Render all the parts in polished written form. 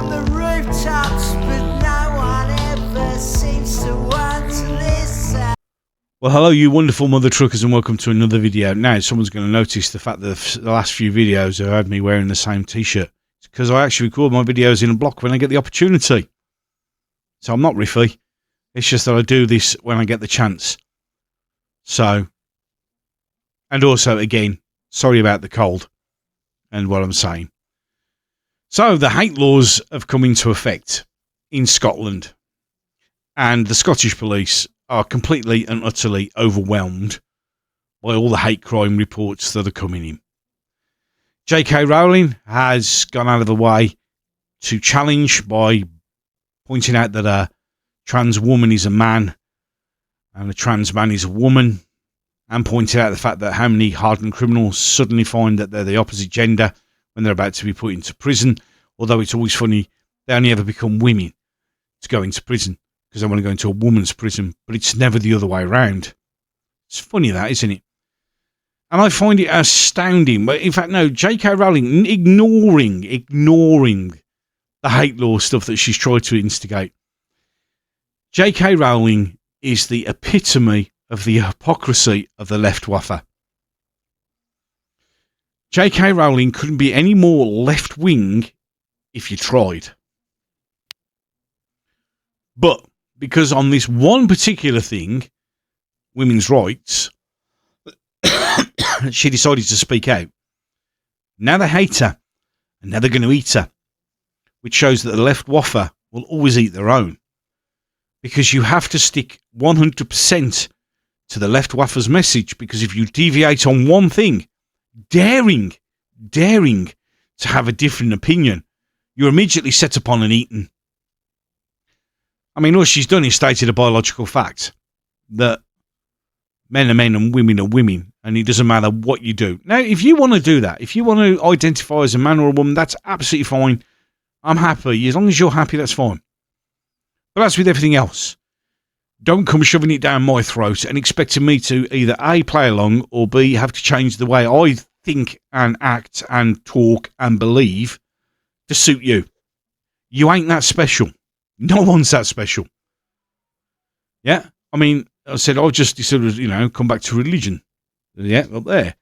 from the rooftops, but no one ever seems to want to listen. Well, hello, you wonderful mother truckers, and welcome to another video. Now, someone's going to notice the fact that the last few videos have had me wearing the same t-shirt. It's because I actually record my videos in a block when I get the opportunity. So I'm not riffy. It's just that I do this when I get the chance. So, and also, again, sorry about the cold and what I'm saying. So, the hate laws have come into effect in Scotland, and the Scottish police are completely and utterly overwhelmed by all the hate crime reports that are coming in. J.K. Rowling has gone out of the way to challenge by pointing out that a trans woman is a man and a trans man is a woman, and pointing out the fact that how many hardened criminals suddenly find that they're the opposite gender when they're about to be put into prison, although it's always funny, they only ever become women to go into prison because they want to go into a woman's prison, but it's never the other way around. It's funny that, isn't it? And I find it astounding. But in fact, no, J.K. Rowling ignoring the hate law stuff that she's tried to instigate. J.K. Rowling is the epitome of the hypocrisy of the left waffer. J.K. Rowling couldn't be any more left-wing if you tried. But because on this one particular thing, women's rights, she decided to speak out. Now they hate her, and now they're going to eat her, which shows that the left waffer will always eat their own. Because you have to stick 100% to the left waffer's message, because if you deviate on one thing, daring to have a different opinion, you're immediately set upon and eaten. I mean, all she's done is stated a biological fact that men are men and women are women, and it doesn't matter what you do. Now, if you want to do that, if you want to identify as a man or a woman, that's absolutely fine. I'm happy. As long as you're happy, that's fine. But that's with everything else. Don't come shoving it down my throat and expecting me to either A, play along, or B, have to change the way I think and act and talk and believe to suit you. You ain't that special. No one's that special. Yeah? I mean, I said, I'll just sort of, come back to religion. Yeah, up there.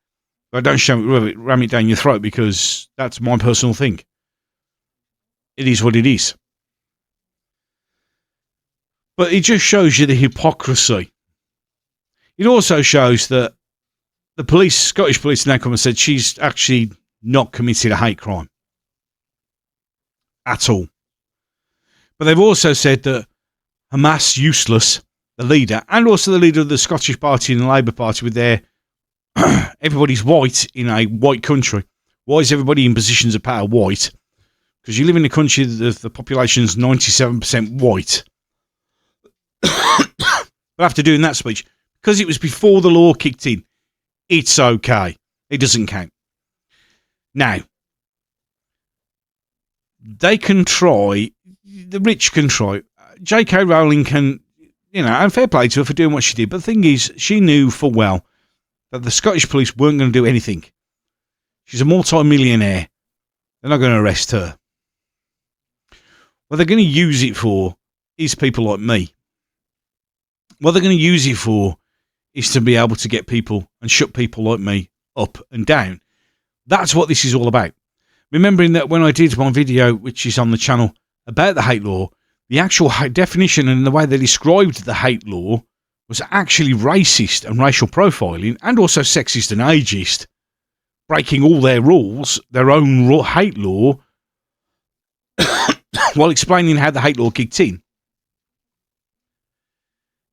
But don't ram it down your throat, because that's my personal thing. It is what it is. But it just shows you the hypocrisy. It also shows that the Scottish police now come and said she's actually not committed a hate crime. At all. But they've also said that Hamas Useless, the leader, and also the leader of the Scottish Party and the Labour Party, with their everybody's white in a white country. Why is everybody in positions of power white? Because you live in a country that the population is 97% white. But after doing that speech, because it was before the law kicked in, it's okay. It doesn't count. Now, they can try, the rich can try. J.K. Rowling can, and fair play to her for doing what she did. But the thing is, she knew full well that the Scottish police weren't going to do anything. She's a multi-millionaire. They're not going to arrest her. What they're going to use it for is people like me. What they're going to use it for is to be able to get people and shut people like me up and down. That's what this is all about. Remembering that when I did my video, which is on the channel, about the hate law, the actual definition and the way they described the hate law was actually racist and racial profiling, and also sexist and ageist, breaking all their rules, their own hate law, while explaining how the hate law kicked in.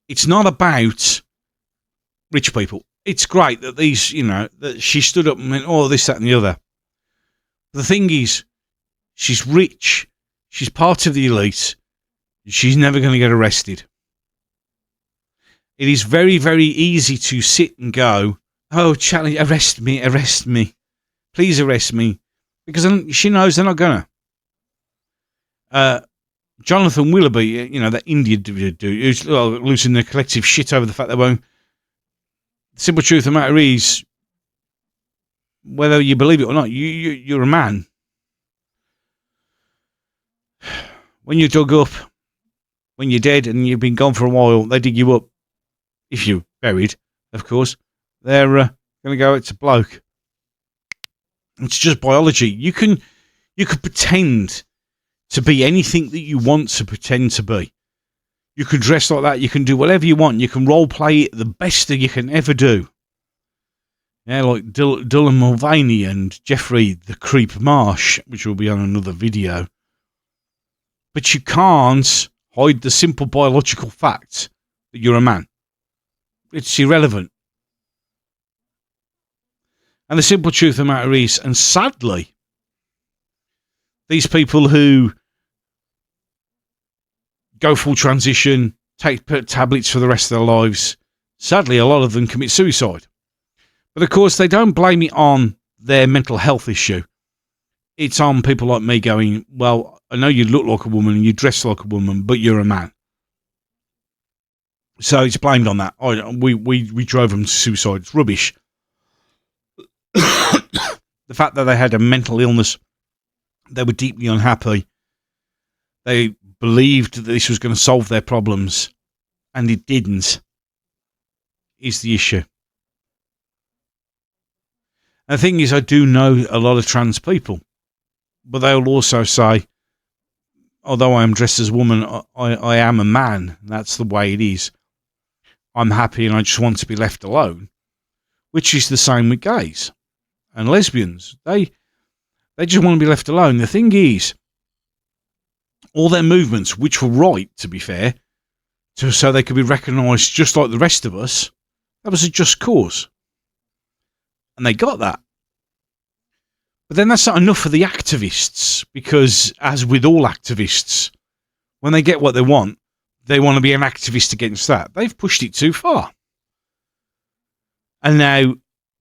It's not about rich people. It's great that these, that she stood up and went, oh, this, that, and the other. The thing is, she's rich. She's part of the elite. She's never going to get arrested. It is very, very easy to sit and go, oh, challenge, arrest me. Please arrest me. Because she knows they're not going to. Jonathan Willoughby, that Indian dude who's losing their collective shit over the fact they won't. The simple truth of the matter is, whether you believe it or not, you're a man. when you're dug up, when you're dead and you've been gone for a while, they dig you up. If you're buried, of course, they're going to go, it's a bloke. It's just biology. You could pretend to be anything that you want to pretend to be. You can dress like that. You can do whatever you want. You can role play it the best that you can ever do. Yeah, like Dylan Mulvaney and Jeffrey the Creep Marsh, which will be on another video. But you can't hide the simple biological fact that you're a man. It's irrelevant. And the simple truth of the matter is, and sadly, these people who go full transition, take tablets for the rest of their lives, sadly, a lot of them commit suicide. But of course, they don't blame it on their mental health issue. It's on people like me going, well, I know you look like a woman and you dress like a woman, but you're a man. So it's blamed on that. We drove them to suicide. It's rubbish. The fact that they had a mental illness, they were deeply unhappy. They believed that this was going to solve their problems, and it didn't, is the issue. And the thing is, I do know a lot of trans people, but they'll also say, although I am dressed as a woman, I am a man. That's the way it is. I'm happy and I just want to be left alone, which is the same with gays and lesbians. They just want to be left alone. The thing is, all their movements, which were right, to be fair, so they could be recognised just like the rest of us, that was a just cause. And they got that. But then that's not enough for the activists, because as with all activists, when they get what they want to be an activist against that. They've pushed it too far. And now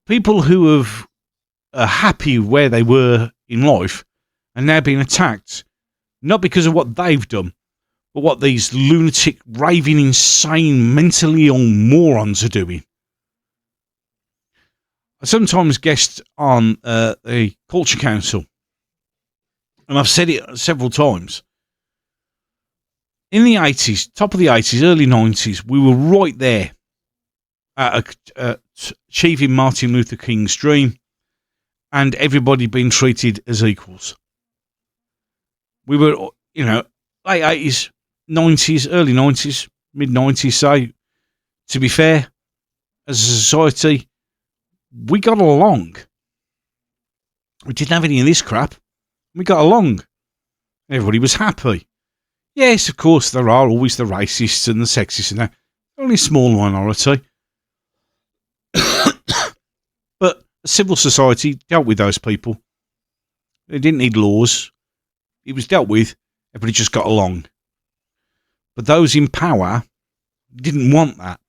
people who are happy where they were in life are now being attacked, not because of what they've done, but what these lunatic, raving, insane, mentally ill morons are doing. I sometimes guest on the Culture Council, and I've said it several times. In the 80s, top of the 80s, early 90s, we were right there at achieving Martin Luther King's dream and everybody being treated as equals. We were, late 80s, 90s, early 90s, mid 90s, say, to be fair, as a society, we got along. We didn't have any of this crap. We got along. Everybody was happy. Yes, of course, there are always the racists and the sexists and that. Only a small minority. But civil society dealt with those people. They didn't need laws. It was dealt with. Everybody just got along. But those in power didn't want that.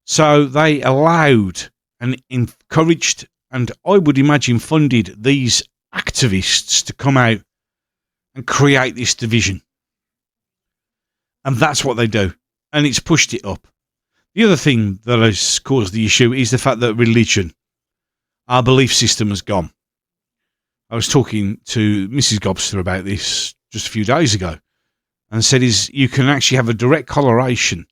So they allowed and encouraged, and I would imagine funded, these activists to come out and create this division. And that's what they do. And it's pushed it up. The other thing that has caused the issue is the fact that religion, our belief system, has gone. I was talking to Mrs. Gobster about this just a few days ago, and said you can actually have a direct correlation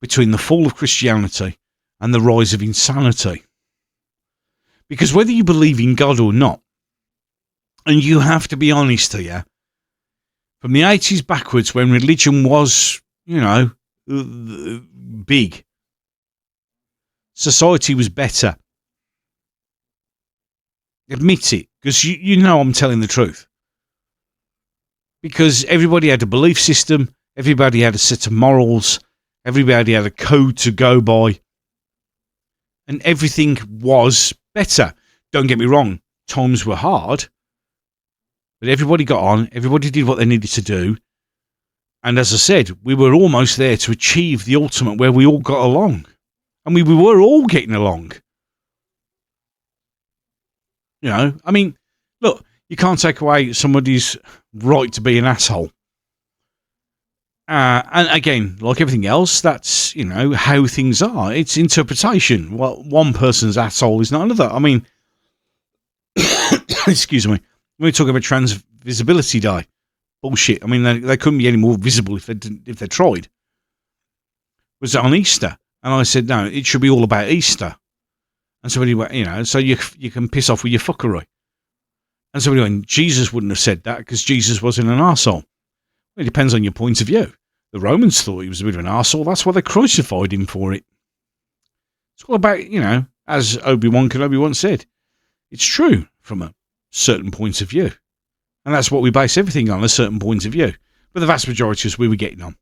between the fall of Christianity and the rise of insanity. Because whether you believe in God or not, and you have to be honest here, from the 80s backwards, when religion was, big, society was better. Admit it, because you know I'm telling the truth. Because everybody had a belief system, everybody had a set of morals, everybody had a code to go by, and everything was better. Don't get me wrong, times were hard, but everybody got on, everybody did what they needed to do, and as I said, we were almost there to achieve the ultimate where we all got along. And we were all getting along. Look, you can't take away somebody's right to be an asshole. And again, like everything else, that's, how things are. It's interpretation. Well, one person's asshole is not another. excuse me. We talk about Trans Visibility Day. bullshit. I mean, they couldn't be any more visible if they tried. Was it on Easter? And I said, no, it should be all about Easter. And somebody went, so you can piss off with your fuckery. And somebody went, Jesus wouldn't have said that because Jesus wasn't an arsehole. Well, it depends on your point of view. The Romans thought he was a bit of an arsehole. That's why they crucified him for it. It's all about, as Obi-Wan Kenobi once said, it's true from a certain point of view. And that's what we base everything on, a certain point of view. But the vast majority is we were getting on.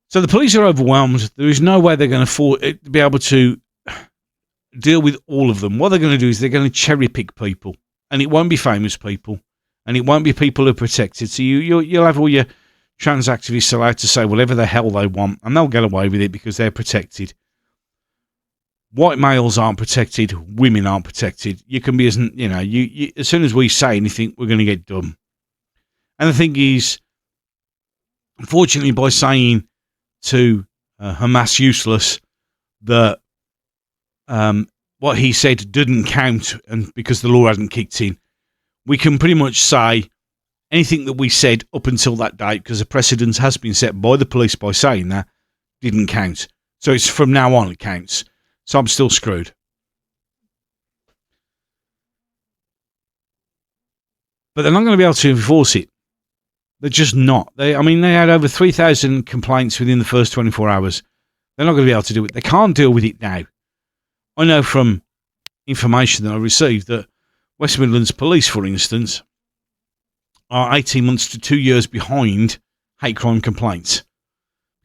So the police are overwhelmed. There is no way they're going to be able to deal with all of them. What they're going to do is they're going to cherry pick people. And it won't be famous people. And it won't be people who are protected. So you'll have all your trans activists allowed to say whatever the hell they want. And they'll get away with it because they're protected. White males aren't protected. Women aren't protected. You can be as soon as we say anything, we're going to get done. And the thing is, unfortunately, by saying to Hamas useless that what he said didn't count, and because the law hasn't kicked in, we can pretty much say anything that we said up until that date, because a precedent has been set by the police by saying that, didn't count. So it's from now on it counts. So I'm still screwed. But they're not going to be able to enforce it. They're just not. They had over 3,000 complaints within the first 24 hours. They're not going to be able to do it. They can't deal with it now. I know from information that I received that West Midlands Police, for instance, are 18 months to 2 years behind hate crime complaints.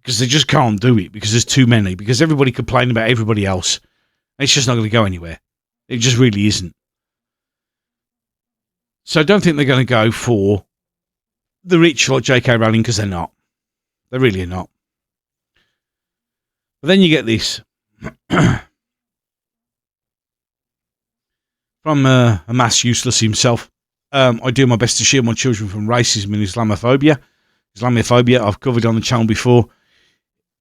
Because they just can't do it, because there's too many, because everybody complained about everybody else. It's just not going to go anywhere. It just really isn't. So I don't think they're going to go for the rich like J.K. Rowling, because they're not. They really are not. But then you get this. From a mass useless himself. I do my best to shield my children from racism and Islamophobia. Islamophobia, I've covered on the channel before.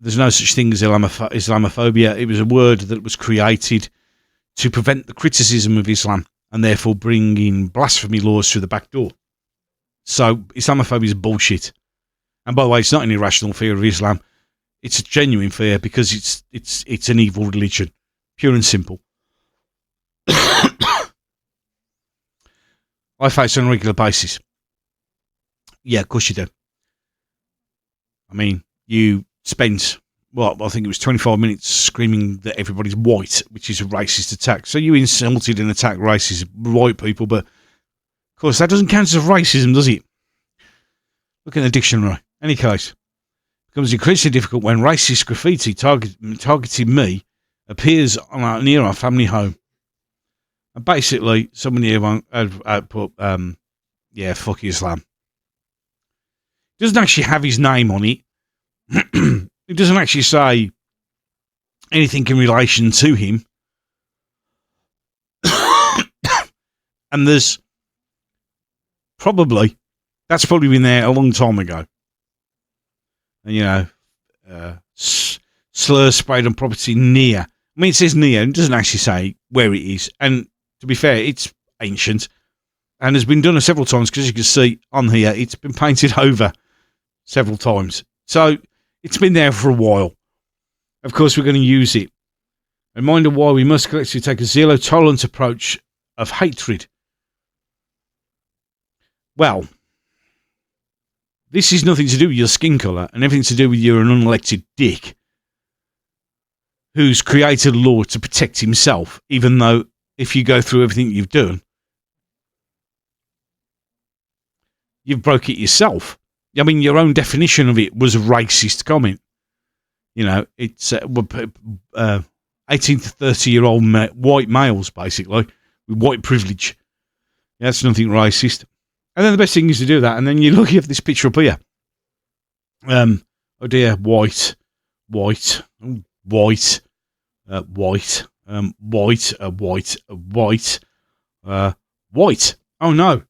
There's no such thing as Islamophobia. It was a word that was created to prevent the criticism of Islam and therefore bring in blasphemy laws through the back door. So Islamophobia is bullshit. And by the way, it's not an irrational fear of Islam. It's a genuine fear because it's an evil religion. Pure and simple. I face it on a regular basis. Yeah, of course you do. I mean, you spent, I think it was 25 minutes screaming that everybody's white, which is a racist attack. So you insulted and attacked racist white people, but of course that doesn't count as racism, does it? Look in the dictionary. Any case, it becomes increasingly difficult when racist graffiti targeting me appears near our family home. And basically, somebody here had put, fuck Islam. It doesn't actually have his name on it. It doesn't actually say anything in relation to him. And that's probably been there a long time ago. And, slurs sprayed on property near. I mean, it says near, it doesn't actually say where it is. And to be fair, it's ancient and has been done several times because you can see on here, it's been painted over several times. So it's been there for a while. Of course, we're going to use it. A reminder why we must collectively take a zero-tolerance approach of hatred. Well, this is nothing to do with your skin colour and everything to do with you're an unelected dick who's created a law to protect himself, even though if you go through everything you've done, you've broke it yourself. I mean, your own definition of it was a racist comment. It's 18 to 30-year-old white males, basically, with white privilege. That's nothing racist. And then the best thing is to do that, and then you look at this picture up here. Oh dear, white, white. Oh no.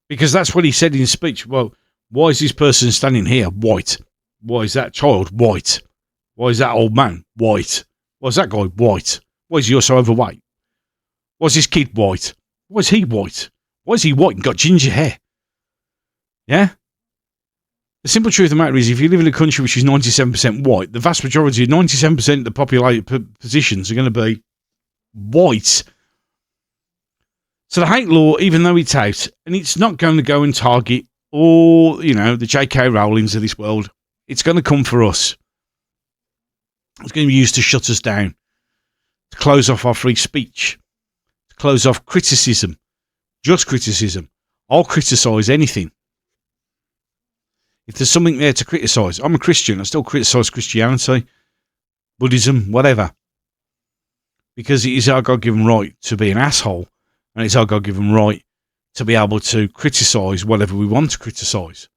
Because that's what he said in his speech. Well, why is this person standing here? White. Why is that child? White. Why is that old man? White. Why is that guy? White. Why is he also overweight? Why is this kid white? Why is he white? Why is he white and got ginger hair? Yeah? The simple truth of the matter is, if you live in a country which is 97% white, the vast majority of 97% of the populated positions are going to be white. So the hate law, even though it's out, and it's not going to go and target all, the J.K. Rowlings of this world, it's going to come for us. It's going to be used to shut us down, to close off our free speech, to close off criticism, just criticism. I'll criticise anything. If there's something there to criticise, I'm a Christian, I still criticise Christianity, Buddhism, whatever. Because it is our God-given right to be an asshole, and it's our God-given right to be able to criticise whatever we want to criticise.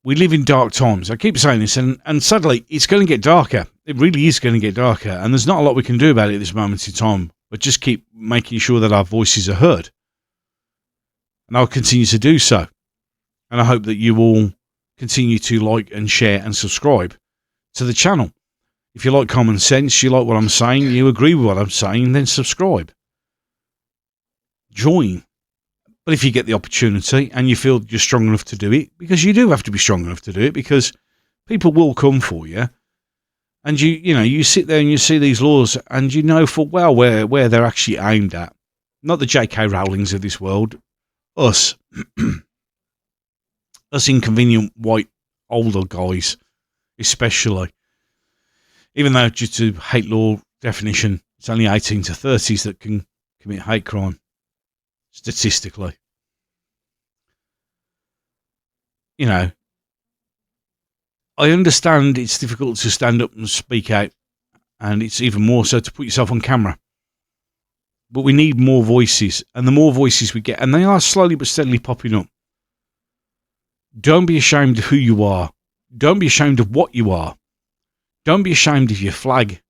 We live in dark times. I keep saying this, and sadly, it's going to get darker. It really is going to get darker, and there's not a lot we can do about it at this moment in time, but just keep making sure that our voices are heard. And I'll continue to do so. And I hope that you all continue to like and share and subscribe to the channel. If you like common sense, you like what I'm saying, you agree with what I'm saying, then subscribe. Join. But if you get the opportunity and you feel you're strong enough to do it, because you do have to be strong enough to do it, because people will come for you, and you sit there and you see these laws and you know full well where they're actually aimed at. Not the J.K. Rowlings of this world, us. Us inconvenient white older guys, especially. Even though due to hate law definition, it's only 18 to 30s that can commit hate crime. Statistically. I understand it's difficult to stand up and speak out, and it's even more so to put yourself on camera. But we need more voices, and the more voices we get, and they are slowly but steadily popping up. Don't be ashamed of who you are. Don't be ashamed of what you are. Don't be ashamed of your flag.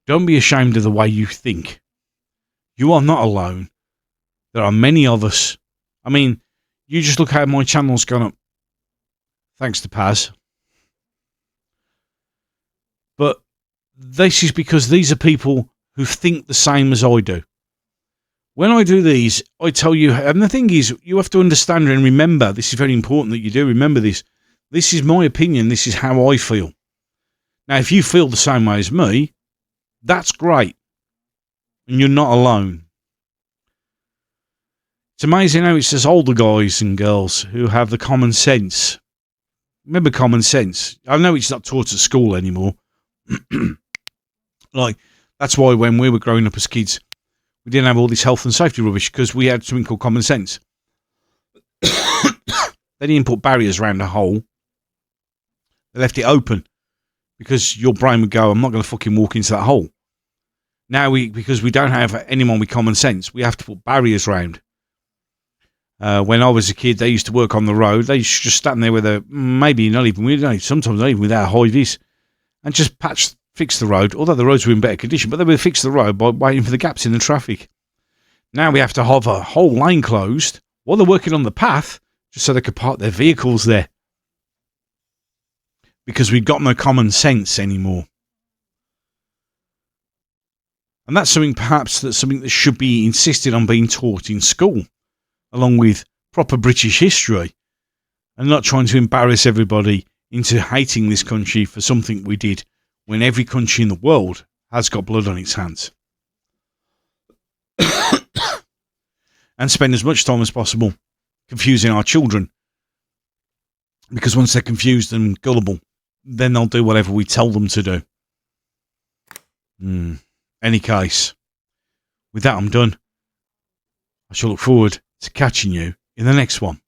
Don't be ashamed of the way you think. You are not alone. There are many of us. I mean, you just look how my channel's gone up. Thanks to Paz. But this is because these are people who think the same as I do. When I do these, I tell you, and the thing is, you have to understand and remember, this is very important that you do remember this. This is my opinion. This is how I feel. Now, if you feel the same way as me, that's great. And you're not alone. It's amazing how it's just older guys and girls who have the common sense. Remember common sense. I know it's not taught at school anymore. That's why when we were growing up as kids, we didn't have all this health and safety rubbish, because we had something called common sense. They didn't put barriers around the hole. They left it open, because your brain would go, I'm not going to fucking walk into that hole. Now, because we don't have anyone with common sense, we have to put barriers around. When I was a kid, they used to work on the road. They used to just stand there with sometimes not even without high vis, and just fix the road, although the roads were in better condition, but they would fix the road by waiting for the gaps in the traffic. Now we have to have a whole lane closed while they're working on the path, just so they could park their vehicles there. Because we've got no common sense anymore. And that's something that should be insisted on being taught in school, along with proper British history, and not trying to embarrass everybody into hating this country for something we did when every country in the world has got blood on its hands. And spend as much time as possible confusing our children, because once they're confused and gullible, then they'll do whatever we tell them to do. Any case, with that I'm done. I shall look forward to catching you in the next one.